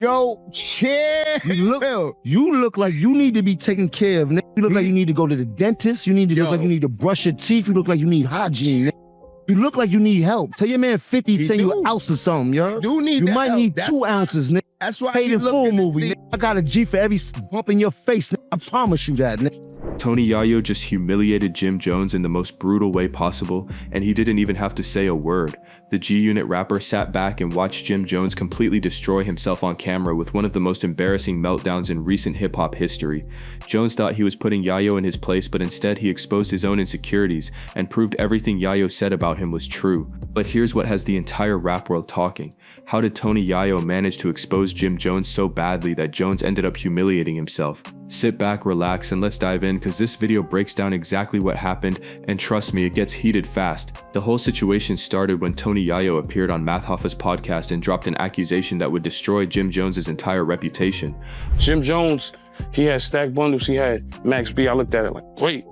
Yo, chill. You look like you need to be taken care of, nigga. You look like you need to go to the dentist. You need to look like you need to brush your teeth. You look like you need hygiene, nigga. You look like you need help. Tell your man 50 send you an ounce or something, yo. You might need 2 ounces, nigga. That's why Paid in full movie, nigga. I got a G for every bump in your face, nigga. I promise you that, nigga. Tony Yayo just humiliated Jim Jones in the most brutal way possible, and he didn't even have to say a word. The G-Unit rapper sat back and watched Jim Jones completely destroy himself on camera with one of the most embarrassing meltdowns in recent hip-hop history. Jones thought he was putting Yayo in his place, but instead he exposed his own insecurities and proved everything Yayo said about him was true. But here's what has the entire rap world talking. How did Tony Yayo manage to expose Jim Jones so badly that Jones ended up humiliating himself? Sit back, relax, and let's dive in, because this video breaks down exactly what happened, and trust me, it gets heated fast. The whole situation started when Tony Yayo appeared on Math Hoffa's podcast and dropped an accusation that would destroy Jim Jones' entire reputation. Jim Jones, he had stacked bundles, he had Max B. I looked at it like, wait,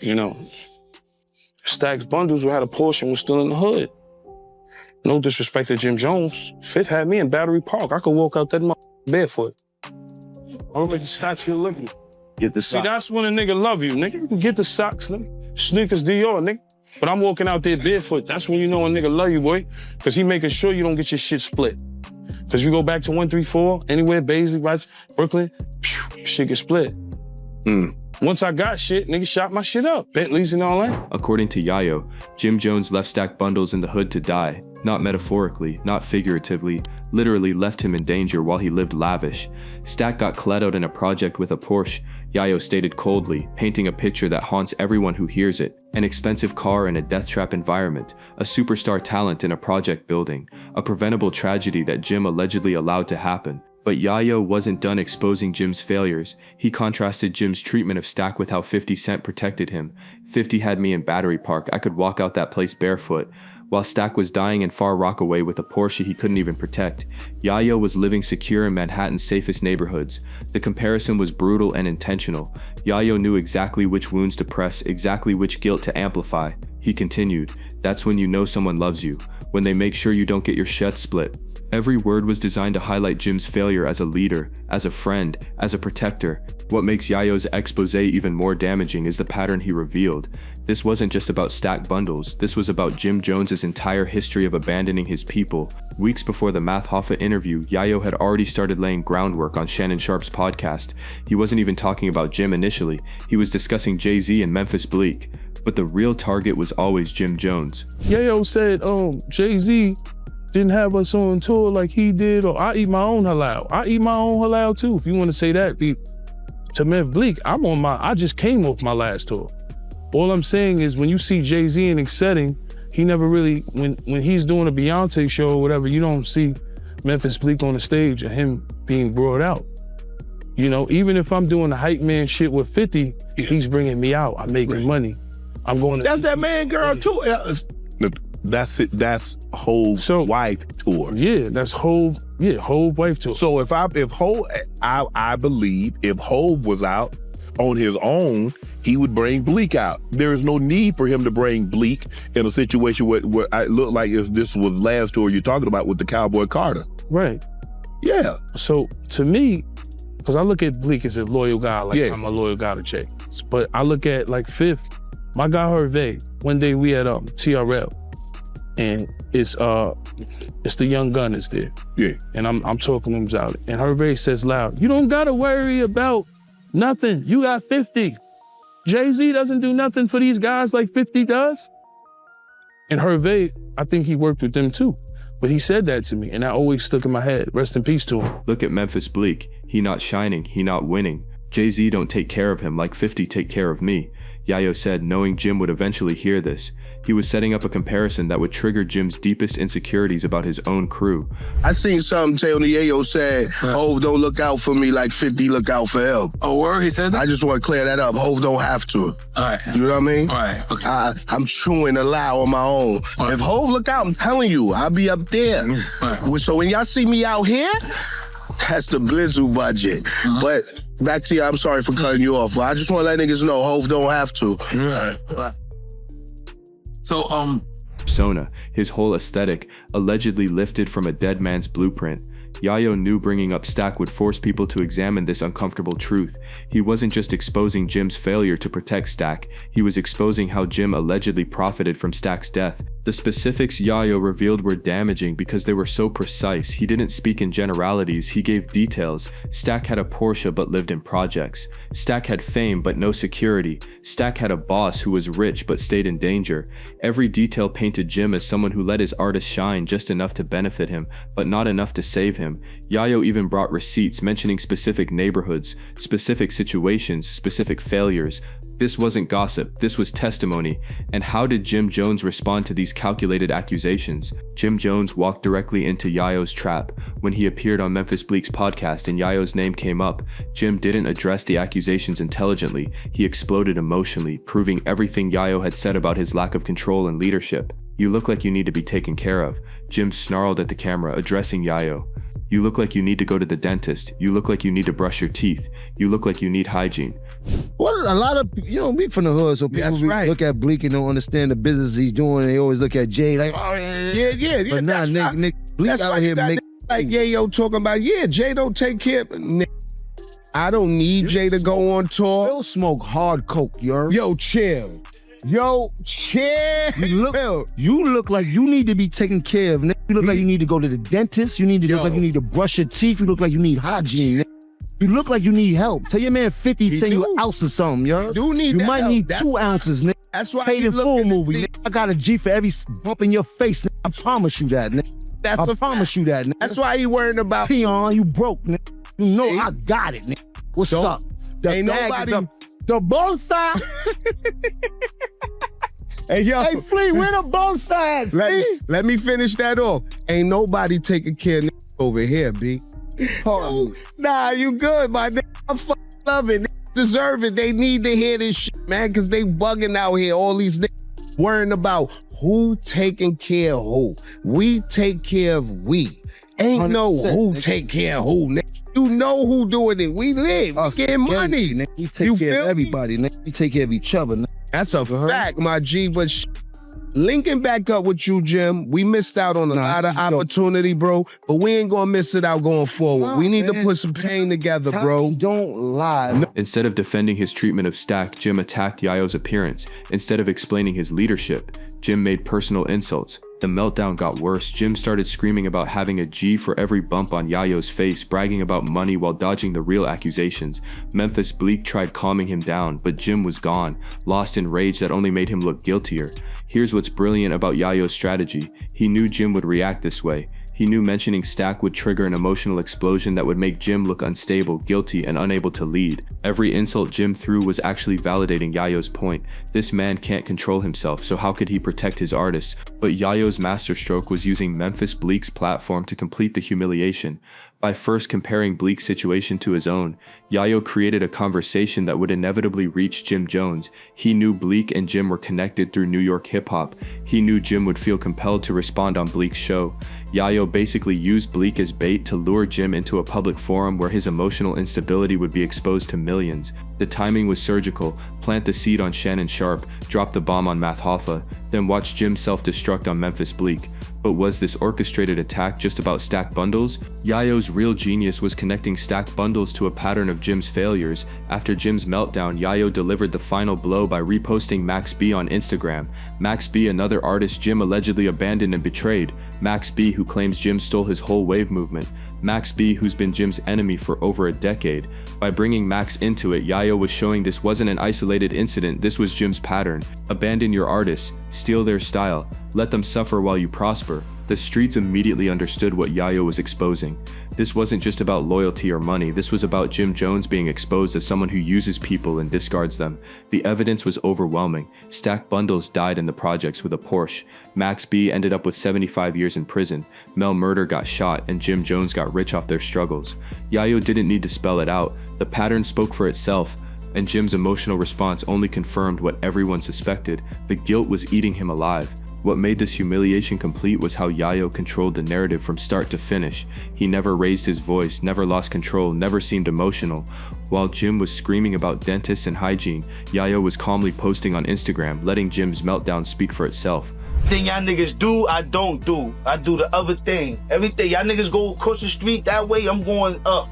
you know, stacked bundles, we had a Porsche and was still in the hood. No disrespect to Jim Jones. Fifth had me in Battery Park. I could walk out that barefoot. I'm like the statue of Liberty. Get the socks. See, that's when a nigga love you, nigga. You can get the socks, nigga. Sneakers Dior, nigga. But I'm walking out there barefoot. That's when you know a nigga love you, boy. Because he making sure you don't get your shit split. Because you go back to 134, anywhere, Baisley, right, Brooklyn, shit get split. Once I got shit, nigga shot my shit up. Bentleys and all that. According to Yayo, Jim Jones left stacked bundles in the hood to die. Not metaphorically, not figuratively, literally left him in danger while he lived lavish. Stack got klled in a project with a Porsche, Yayo stated coldly, painting a picture that haunts everyone who hears it. An expensive car in a death trap environment, a superstar talent in a project building, a preventable tragedy that Jim allegedly allowed to happen. But Yayo wasn't done exposing Jim's failures. He contrasted Jim's treatment of Stack with how 50 Cent protected him. 50 had me in Battery Park, I could walk out that place barefoot. While Stack was dying in Far Rockaway with a Porsche he couldn't even protect, Yayo was living secure in Manhattan's safest neighborhoods. The comparison was brutal and intentional. Yayo knew exactly which wounds to press, exactly which guilt to amplify. He continued, "That's when you know someone loves you, when they make sure you don't get your shit split." Every word was designed to highlight Jim's failure as a leader, as a friend, as a protector. What makes Yayo's expose even more damaging is the pattern he revealed. This wasn't just about stacked bundles, this was about Jim Jones' entire history of abandoning his people. Weeks before the Math Hoffa interview, Yayo had already started laying groundwork on Shannon Sharpe's podcast. He wasn't even talking about Jim initially, he was discussing Jay-Z and Memphis Bleek. But the real target was always Jim Jones. Yayo said, Jay-Z didn't have us on tour like he did, or I eat my own halal. I eat my own halal too, if you want to say that. To Memphis Bleek, I just came off my last tour. All I'm saying is when you see Jay-Z in a setting, he never really, when he's doing a Beyonce show or whatever, you don't see Memphis Bleek on the stage and him being brought out. You know, even if I'm doing the hype man shit with 50, he's bringing me out. I'm making money. I'm going to— That's that man girl too. That's it. That's Hov's wife tour. Yeah, that's Hov wife tour. So if Hov, I believe if Hov was out on his own, he would bring Bleek out. There is no need for him to bring Bleek in a situation where it looked like if this was last tour you're talking about with the Cowboy Carter. Right. Yeah. So to me, because I look at Bleek as a loyal guy, like I'm a loyal guy to Jay. But I look at like Fifth, my guy Hervé, one day we had TRL. And it's the young gunners there. Yeah. And I'm talking them out. And Hervé says loud, "You don't gotta worry about nothing. You got 50. Jay-Z doesn't do nothing for these guys like 50 does." And Hervé, I think he worked with them too. But he said that to me, and that always stuck in my head. Rest in peace to him. Look at Memphis Bleek. He not shining, he not winning. Jay-Z don't take care of him like 50 take care of me. Yayo said, knowing Jim would eventually hear this. He was setting up a comparison that would trigger Jim's deepest insecurities about his own crew. I seen something Tony Yayo said, Hov don't look out for me like 50 look out for him. Oh, word? He said that? I just want to clear that up. Hov don't have to. All right. You know what I mean? All right, okay. I'm chewing the loud on my own. Right. If Hov look out, I'm telling you, I'll be up there. Right. So when y'all see me out here, that's the Blizzle budget. But back to you, I'm sorry for cutting you off, but I just want to let niggas know Hov don't have to. Right. So, Persona, his whole aesthetic, allegedly lifted from a dead man's blueprint. Yayo knew bringing up Stack would force people to examine this uncomfortable truth. He wasn't just exposing Jim's failure to protect Stack, he was exposing how Jim allegedly profited from Stack's death. The specifics Yayo revealed were damaging because they were so precise. He didn't speak in generalities, he gave details. Stack had a Porsche but lived in projects. Stack had fame but no security. Stack had a boss who was rich but stayed in danger. Every detail painted Jim as someone who let his artist shine just enough to benefit him, but not enough to save him. Yayo even brought receipts mentioning specific neighborhoods, specific situations, specific failures. This wasn't gossip, this was testimony. And how did Jim Jones respond to these calculated accusations? Jim Jones walked directly into Yayo's trap. When he appeared on Memphis Bleek's podcast and Yayo's name came up, Jim didn't address the accusations intelligently. He exploded emotionally, proving everything Yayo had said about his lack of control and leadership. "You look like you need to be taken care of," Jim snarled at the camera, addressing Yayo. "You look like you need to go to the dentist. You look like you need to brush your teeth. You look like you need hygiene." Well, a lot of, me from the hood, so people look at Bleak and don't understand the business he's doing. They always look at Jay like, oh, Yeah. But nah, Nick, Bleak out here make... Like Yayo talking about, Jay don't take care of... I don't need Jay to go on tour. Will smoke hard coke, Yo, chill. You look like you need to be taken care of. You look like you need to go to the dentist. You need to look like you need to brush your teeth. You look like you need hygiene. You look like you need help. Tell your man 50 send you an ounce or something, yo. You might help. need 2 ounces, nigga. That's why Paid in full movie. Nigga. I got a G for every bump in your face, nigga. I promise you that, nigga. I promise you that, nigga. That's why he worrying about Peon, you broke, nigga. You know I got it, nigga. What's up? Ain't nobody... The both sides. Hey, yo. Hey, Flea, where the both sides, Let me finish that off. Ain't nobody taking care of over here, B. Nah, you good, my nigga. I fucking love it. They deserve it. They need to hear this shit, man, because they bugging out here. All these niggas worrying about who taking care of who. We take care of we. Ain't no who take care of who, nigga. You know who doing it. We live. We getting money. Nigga. We take care of everybody, nigga. We take care of each other, nigga. That's a fact, my G, but linking back up with you, Jim, we missed out on a lot of opportunity, bro, but we ain't gonna miss it out going forward. We need to put some pain together, bro. Don't lie. Instead of defending his treatment of Stack, Jim attacked Yayo's appearance. Instead of explaining his leadership, Jim made personal insults. The meltdown got worse. Jim started screaming about having a G for every bump on Yayo's face, bragging about money while dodging the real accusations. Memphis Bleek tried calming him down, but Jim was gone, lost in rage that only made him look guiltier. Here's what's brilliant about Yayo's strategy. He knew Jim would react this way. He knew mentioning Stack would trigger an emotional explosion that would make Jim look unstable, guilty, and unable to lead. Every insult Jim threw was actually validating Yayo's point. This man can't control himself, so how could he protect his artists? But Yayo's masterstroke was using Memphis Bleek's platform to complete the humiliation. By first comparing Bleek's situation to his own, Yayo created a conversation that would inevitably reach Jim Jones. He knew Bleek and Jim were connected through New York hip-hop. He knew Jim would feel compelled to respond on Bleek's show. Yayo basically used Bleek as bait to lure Jim into a public forum where his emotional instability would be exposed to millions. The timing was surgical. Plant the seed on Shannon Sharp, drop the bomb on Math Hoffa, then watch Jim self-destruct on Memphis Bleek. But was this orchestrated attack just about Stack bundles? Yayo's real genius was connecting Stack bundles to a pattern of Jim's failures. After Jim's meltdown, Yayo delivered the final blow by reposting Max B on Instagram. Max B, another artist Jim allegedly abandoned and betrayed. Max B, who claims Jim stole his whole wave movement. Max B, who's been Jim's enemy for over a decade. By bringing Max into it, Yayo was showing this wasn't an isolated incident, this was Jim's pattern. Abandon your artists, steal their style, let them suffer while you prosper. The streets immediately understood what Yayo was exposing. This wasn't just about loyalty or money, this was about Jim Jones being exposed as someone who uses people and discards them. The evidence was overwhelming. Stack Bundles died in the projects with a Porsche. Max B ended up with 75 years in prison. Mel Murder got shot and Jim Jones got rich off their struggles. Yayo didn't need to spell it out. The pattern spoke for itself. And Jim's emotional response only confirmed what everyone suspected. The guilt was eating him alive. What made this humiliation complete was how Yayo controlled the narrative from start to finish. He never raised his voice, never lost control, never seemed emotional. While Jim was screaming about dentists and hygiene, Yayo was calmly posting on Instagram, letting Jim's meltdown speak for itself. Thing y'all niggas do, I don't do. I do the other thing. Everything y'all niggas go across the street that way, I'm going up.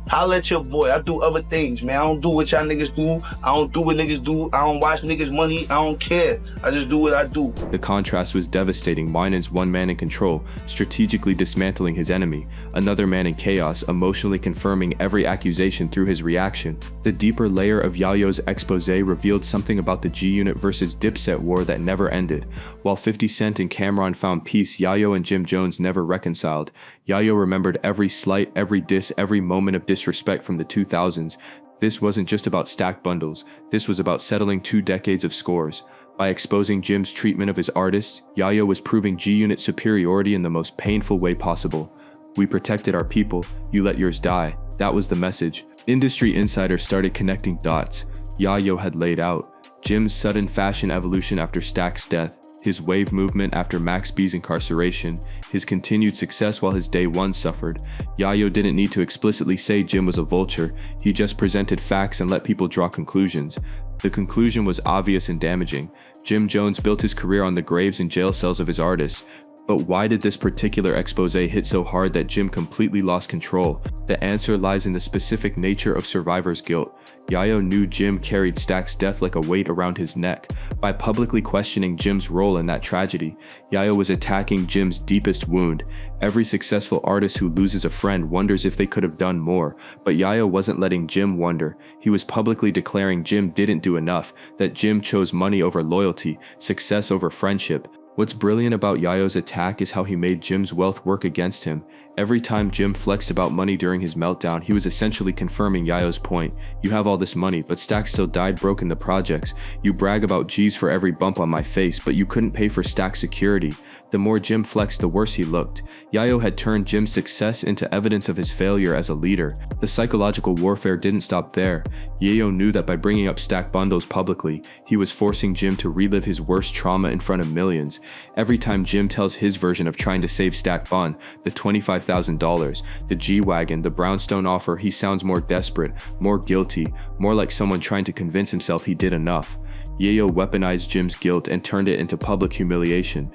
Holla at your boy. I do other things, man. I don't do what y'all niggas do. I don't do what niggas do. I don't watch niggas' money. I don't care. I just do what I do. The contrast was devastating. Winans one man in control, strategically dismantling his enemy. Another man in chaos, emotionally confirming every accusation through his reaction. The deeper layer of Yayo's expose revealed something about the G-Unit versus Dipset war that never ended. While 50 Cent and Cam'ron found peace, Yayo and Jim Jones never reconciled. Yayo remembered every slight, every diss, every moment of disrespect from the 2000s. This wasn't just about stacked bundles. This was about settling 2 decades of scores. By exposing Jim's treatment of his artists, Yayo was proving G-Unit superiority in the most painful way possible. We protected our people, you let yours die. That was the message. Industry insiders started connecting dots. Yayo had laid out Jim's sudden fashion evolution after Stack's death, his wave movement after Max B's incarceration, his continued success while his day one suffered. Yayo didn't need to explicitly say Jim was a vulture, he just presented facts and let people draw conclusions. The conclusion was obvious and damaging. Jim Jones built his career on the graves and jail cells of his artists. But why did this particular expose hit so hard that Jim completely lost control? The answer lies in the specific nature of survivor's guilt. Yayo knew Jim carried Stack's death like a weight around his neck. By publicly questioning Jim's role in that tragedy, Yayo was attacking Jim's deepest wound. Every successful artist who loses a friend wonders if they could have done more, but Yayo wasn't letting Jim wonder. He was publicly declaring Jim didn't do enough, that Jim chose money over loyalty, success over friendship. What's brilliant about Yayo's attack is how he made Jim's wealth work against him. Every time Jim flexed about money during his meltdown, he was essentially confirming Yayo's point. You have all this money, but Stack still died broke in the projects. You brag about G's for every bump on my face, but you couldn't pay for Stack's security. The more Jim flexed, the worse he looked. Yayo had turned Jim's success into evidence of his failure as a leader. The psychological warfare didn't stop there. Yayo knew that by bringing up Stack bundles publicly, he was forcing Jim to relive his worst trauma in front of millions. Every time Jim tells his version of trying to save Stack Bun, the $25,000, the G-Wagon, the brownstone offer, he sounds more desperate, more guilty, more like someone trying to convince himself he did enough. Yayo weaponized Jim's guilt and turned it into public humiliation.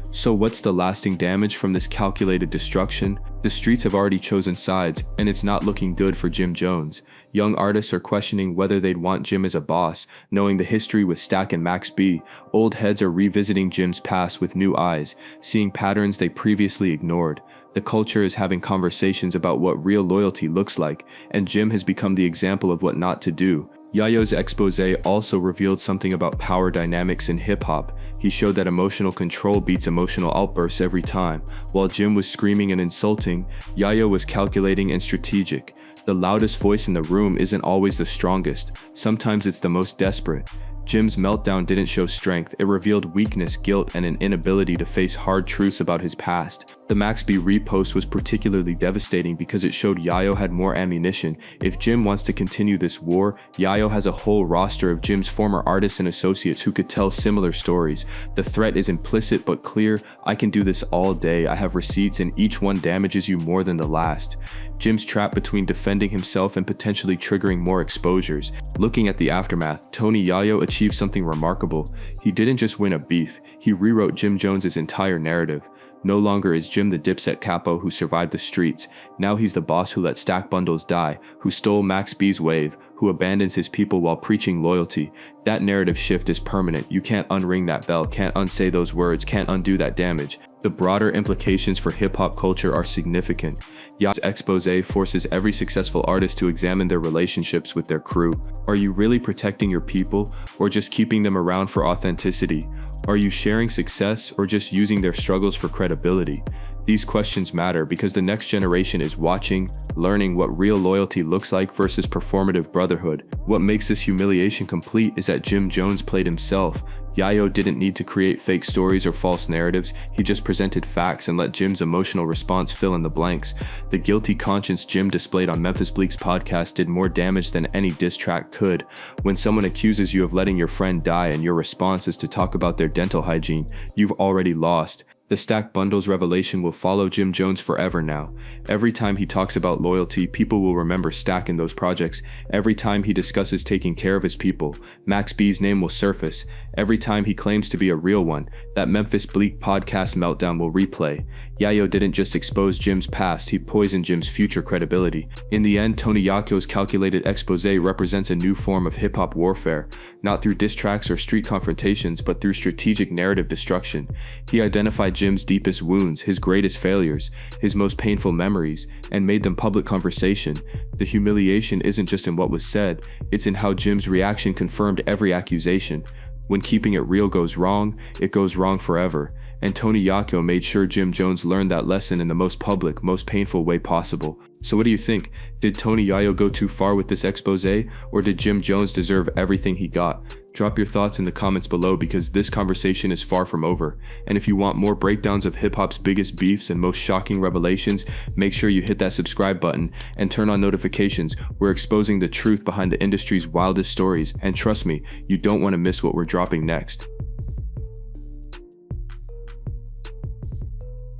So what's the lasting damage from this calculated destruction? The streets have already chosen sides, and it's not looking good for Jim Jones. Young artists are questioning whether they'd want Jim as a boss, knowing the history with Stack and Max B. Old heads are revisiting Jim's past with new eyes, seeing patterns they previously ignored. The culture is having conversations about what real loyalty looks like, and Jim has become the example of what not to do. Yayo's expose also revealed something about power dynamics in hip-hop. He showed that emotional control beats emotional outbursts every time. While Jim was screaming and insulting, Yayo was calculating and strategic. The loudest voice in the room isn't always the strongest. Sometimes it's the most desperate. Jim's meltdown didn't show strength, it revealed weakness, guilt, and an inability to face hard truths about his past. The Max B repost was particularly devastating because it showed Yayo had more ammunition. If Jim wants to continue this war, Yayo has a whole roster of Jim's former artists and associates who could tell similar stories. The threat is implicit but clear. I can do this all day, I have receipts, and each one damages you more than the last. Jim's trapped between defending himself and potentially triggering more exposures. Looking at the aftermath, Tony Yayo achieved something remarkable. He didn't just win a beef, he rewrote Jim Jones's entire narrative. No longer is Jim the Dipset capo who survived the streets. Now he's the boss who let Stack bundles die, who stole Max B's wave, who abandons his people while preaching loyalty. That narrative shift is permanent. You can't unring that bell, can't unsay those words, can't undo that damage. The broader implications for hip-hop culture are significant. Yayo's expose forces every successful artist to examine their relationships with their crew. Are you really protecting your people, or just keeping them around for authenticity? Are you sharing success, or just using their struggles for credibility? These questions matter because the next generation is watching, learning what real loyalty looks like versus performative brotherhood. What makes this humiliation complete is that Jim Jones played himself. Yayo didn't need to create fake stories or false narratives, he just presented facts and let Jim's emotional response fill in the blanks. The guilty conscience Jim displayed on Memphis Bleek's podcast did more damage than any diss track could. When someone accuses you of letting your friend die and your response is to talk about their dental hygiene, you've already lost. The Stack Bundles revelation will follow Jim Jones forever now. Every time he talks about loyalty, people will remember Stack in those projects. Every time he discusses taking care of his people, Max B's name will surface. Every time he claims to be a real one, that Memphis Bleak podcast meltdown will replay. Yayo didn't just expose Jim's past, he poisoned Jim's future credibility. In the end, Tony Yayo's calculated expose represents a new form of hip-hop warfare, not through diss tracks or street confrontations, but through strategic narrative destruction. He identified Jim's deepest wounds, his greatest failures, his most painful memories, and made them public conversation. The humiliation isn't just in what was said, it's in how Jim's reaction confirmed every accusation. When keeping it real goes wrong, it goes wrong forever. And Tony Yayo made sure Jim Jones learned that lesson in the most public, most painful way possible. So what do you think? Did Tony Yayo go too far with this expose, or did Jim Jones deserve everything he got? Drop your thoughts in the comments below because this conversation is far from over. And if you want more breakdowns of hip-hop's biggest beefs and most shocking revelations, make sure you hit that subscribe button and turn on notifications. We're exposing the truth behind the industry's wildest stories, and trust me, you don't want to miss what we're dropping next.